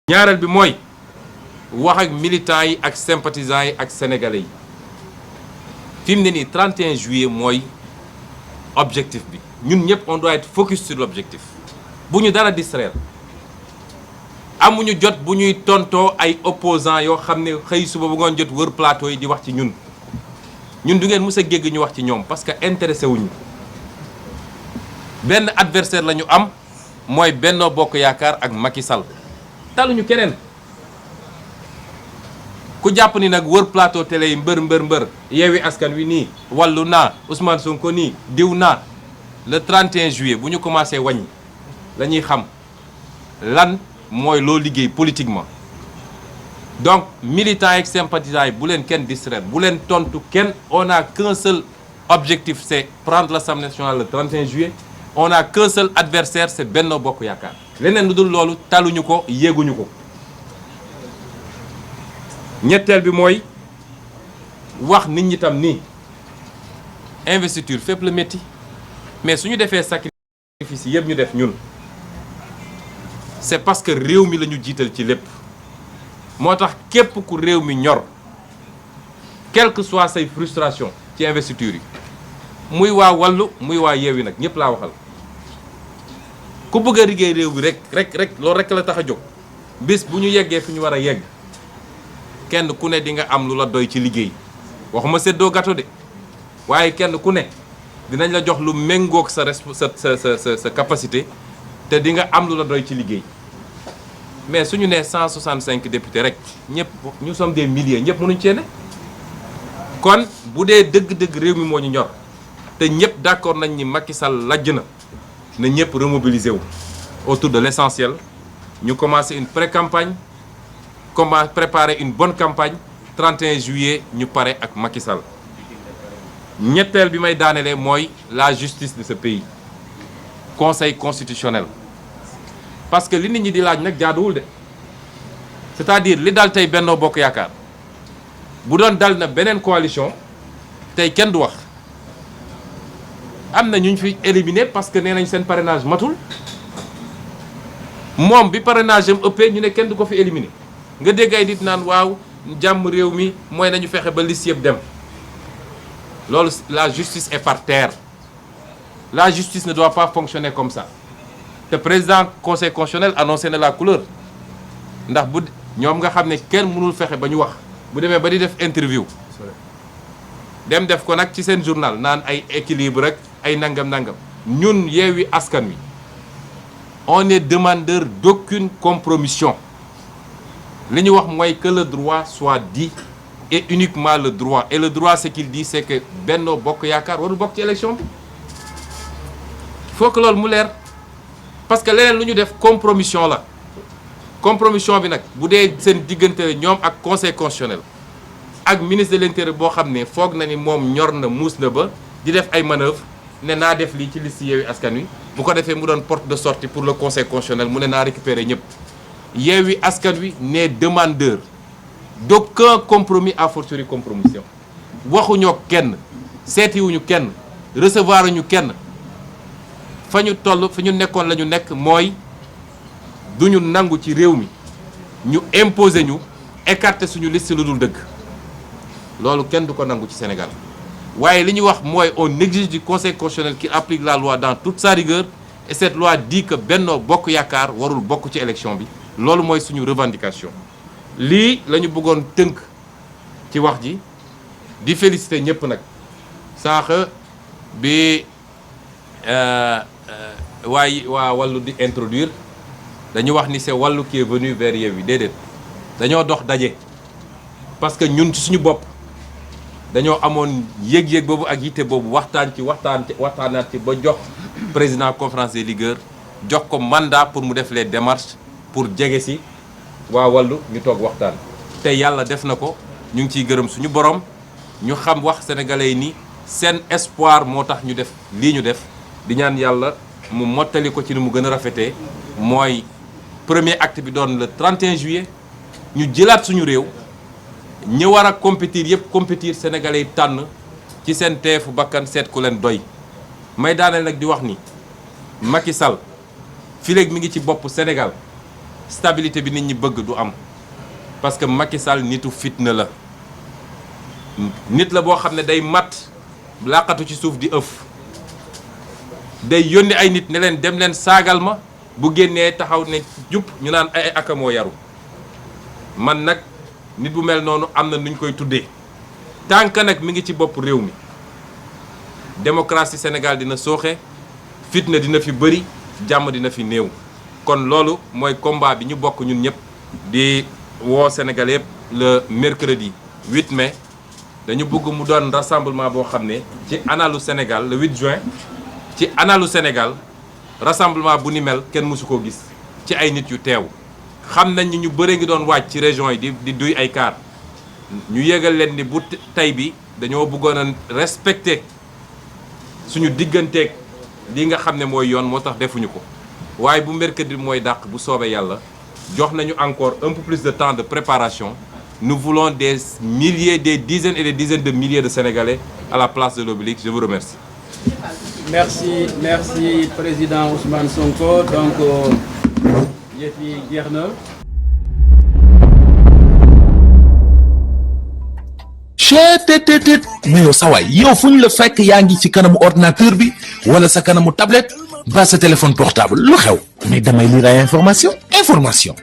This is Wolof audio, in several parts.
ñaareel bi mooy wax ak militants yi ak sympathisants yi ak sénégalais yi fi mu ne nii 31 juillet mooy objectif bi ñun ñëpp on doit être focus sur l'objectif bu ñu dara distraire amuñu jot bu ñuy tontoo ay opposants yoo xam ne xëy suba bu ngoon jot wër plateau yi di wax ci ñun du ngeen mës a gégg ñu wax ci ñoom parce que intéressé wuñu benn adversaire la ñu am mooy Benno Bokk Yaakaar ak Macky Sall taluñu keneen ku jàpp ni nag wër plateau télé yi mbër Yewwi Askan Wi nii wàllu naa Ousmane Sonko nii diw naa le 31 juillet bu ñu commencé wàññi la ñuy xam lan mooy loo liggéey politiquement donc militants et sympathisants yi bu leen kenn distraire bu leen tontu kenn on a qu'un seul objectif c'est prendre l'Assemblée nationale le 31 juillet on a qu'un seul adversaire c'est Benno Bokk Yaakaar leneen lu dul loolu taluñu ko yéeguñu ko ñetteel bi mooy wax nit ñi tam nii investiture fépp la métti mais su ñu defee sacrifice yëpp ñu def ñun c'est parce que réew mi la ñu jiital ci lépp moo tax képp ku réew mi ñor quelle que soit say frustration ci investiture yi muy waa Wallu muy waa Yewwi nag ñëpp laa waxal ku bëgg a liggéey réew bi rek loolu rek la tax a jóg bis bu ñu yeggee fi ñu war a yegg kenn ku ne di nga am lu la doy ci liggéey waxuma séddoo gâteau de waaye kenn ku ne dinañ la jox lu méngoog sa capacité te di nga am lu la doy ci liggéey mais suñu nee 165 députés rek ñëpp ñu sommes des milliers ñëpp mënuñ cee ne kon bu dee dëgg-dëgg réew mi moo ñu ñor te ñëpp d'accord nañ ni Macky Sall lajj na ñëpp remobiliser wu autour de l'essentiel ñu commencer une pré-campagne préparer une bonne campagne 31 juillet ñu pare ak Macky Sall ñetteel bi may daanelee mooy la justice de ce pays conseil constitutionnel parce que li nit ñi di laaj nag jaaduwul de c'est-à-dire li dal tey Benno Bokk Yaakaar bu doon dal na beneen coalition tey kenn du wax am na ñu fi éliminé parce que nee nañ seen parrainage matul moom bi parrainage am ëppee ñu ne kenn du ko fi éliminé nga dégg ay nit naan waaw jàmm réew mi mooy nañu fexe ba liste yëpp dem loolu la justice est par terre la justice ne doit pas fonctionner comme ça te président conseil constitutionnel annoncé na la couleur ndax bu ñoom nga xam ne kenn mënul fexe ba ñu wax bu demee ba di def interview dem def ko nag ci seen journal naan ay équilibre rek ay nangam ñun Yewwi Askan Wi on est demandeur d'aucune compromission li ñu wax mooy que le droit soit dit et uniquement le droit et le droit ce qu'il dit c'est que Benno Bokk Yaakaar warul bokk ci élection bi faut que loolu mu leer parce que leneen lu ñu def compromission la compromission bi nag bu dee seen diggante ñoom ak conseil constitutionnel ak ministre de l'intérieur boo xam ne foog na ni moom ñor na muus na ba di def ay manœuvres ne naa def lii ci liste Yewwi Askan Wi bu ko defee mu doon porte de sortie pour le conseil constitutionnel mu ne naa récupérer ñëpp Yewwi Askan Wi n'est demandeur d'aucun compromis à fortiori compromission waxuñoo kenn seetiwuñu kenn recevoir ñu kenn fa ñu toll fa ñu nekkoon la ñu nekk mooy duñu nangu ci réew mi ñu imposer ñu écarter suñu liste lu dul dëgg loolu kenn du ko nangu ci Sénégal waaye li ñu wax mooy on exige du conseil constitutionnel qu'il applique la loi dans toute sa rigueur et cette loi dit que Benno Bokk Yaakaar warul bokk ci élection bi loolu mooy suñu revendication lii la ñu bëggoon tënk ci wax ji di féliciter ñëpp nag sànq bi waa Wallu di introduire dañu wax ni c'est Wallu qui est venu vers Yewwi déedéet dañoo dox daje parce que ñun ci suñu bopp dañoo amoon yëg-yëg boobu ak yitte boobu waxtaanaat ci ba jox président conférence des leaders jox ko mandat pour mu def les démarches pour jege si waa Wallu ñu toog waxtaan te yàlla def na ko ñu ngi ciy gërëm suñu borom ñu xam wax sénégalais yi ni seen espoir moo tax ñu def lii ñu def di ñaan yàlla mu mottali ko ci ni mu gën a rafetee mooy premier acte bi doon le 31 juillet ñu jëlaat suñu réew ñi war a compétir yëpp compétir sénégalais yi tànn ci seen teefu bakkan seet ku leen doy may daaneel nag di wax ni Macky Sall fileeg mi ngi ci bopp Sénégal stabilité bi nit ñi bëgg du am parce que Macky Sall nitu fitna la nit la boo xam ne day mat laqatu ci suuf di ëf day yónni ay nit ne leen dem leen saagal ma bu génnee taxaw ne jub ñu naan ay akamoo yaru man nag nit bu mel noonu am na nuñ koy tuddee tant que nag mi ngi ci bopp réew mi démocratie Sénégal dina sooxe fitna dina fi bëri jàmm dina fi néew kon loolu mooy combat bi ñu bokk ñun ñëpp di woo Sénégalais yëpp le mercredi 8 mai dañu bëgg mu doon rassemblement boo xam ne ci analu Sénégal le 8 juin ci analu Sénégal rassemblement bu ni mel kenn mësu koo gis ci ay nit yu teew xam nañ ni ñu bëre ngi doon wàcc ci région yi di duy ay kaar ñu yégal leen ni bu tey bi dañoo bëggoon a respecter suñu digganteeg li nga xam ne mooy yoon moo tax defuñu ko waaye bu mercredi mooy dàq bu soobee yàlla jox nañu encore un peu plus de temps de préparation nous voulons des milliers des dizaines et des dizaines de milliers de Sénégalais à la place de l'Obélisque. Je vous remercie. Merci président Ousmane Sonko. Donc yëf yi jeex na. cheetetetet mais yow sawaay yow fu ñu la fekk yaa ngi ci kanamu ordinateur bi wala sa kanamu tablette ba sa téléphone portable lu xew mais damay lire ay information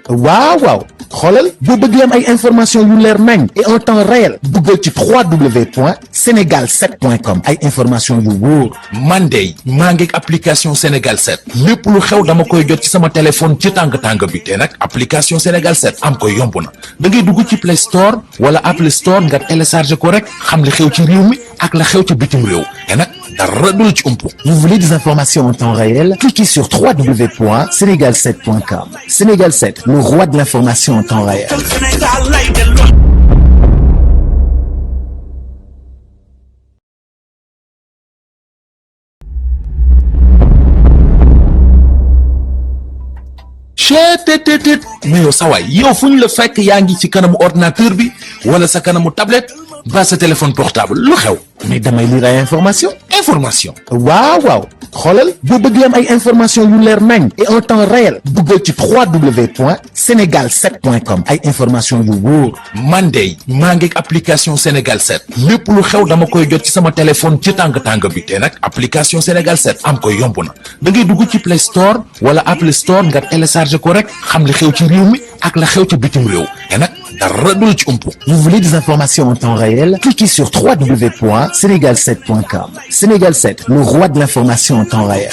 waaw xoolal boo bëgg am ay information yu leer nañ et en temps réel duggal ci www.senegal7.com ay information yu wóor man de maa ngi application Sénégal 7 lépp lu xew dama koy jot ci sama téléphone ci tàng bi te nag application Sénégal 7 am ko yomb na da ngay dugg ci Play Store wala Apple Store nga télécharger ko rek xam li xew ci réew mi ak la xew ci bitim réew te nag dara du la ci umpu. Vous voulez des informations en temps réel? Cliquez sur www.senegal7.com. Sénégal 7, le roi de l'information en temps réel. cheetetetet mais yow sawaay yow fu ñu la fekk yaa ngi ci kanamu ordinateur bi wala sa kanamu tablette ba sa téléphone portable lu xew mais damay lire ay information waaw xoolal boo bëgg am ay information yu leer nañ et en temps réel duggal ci www.senegal7.com ay information yu wóor man de maa ngi application Sénégal 7 lépp lu xew dama koy jot ci sama téléphone ci tàng bi te nag application Sénégal 7 am ko yomb na da ngay dugg ci Play Store wala Apple Store nga télécharger ko rek xam li xew ci réew mi ak la xew ci bitim réew te nag dara du la ci umpu. Vous voulez des informations en temps réel? Cliquez sur www.senegal7.com. Sénégal 7, le roi de l'information en temps réel.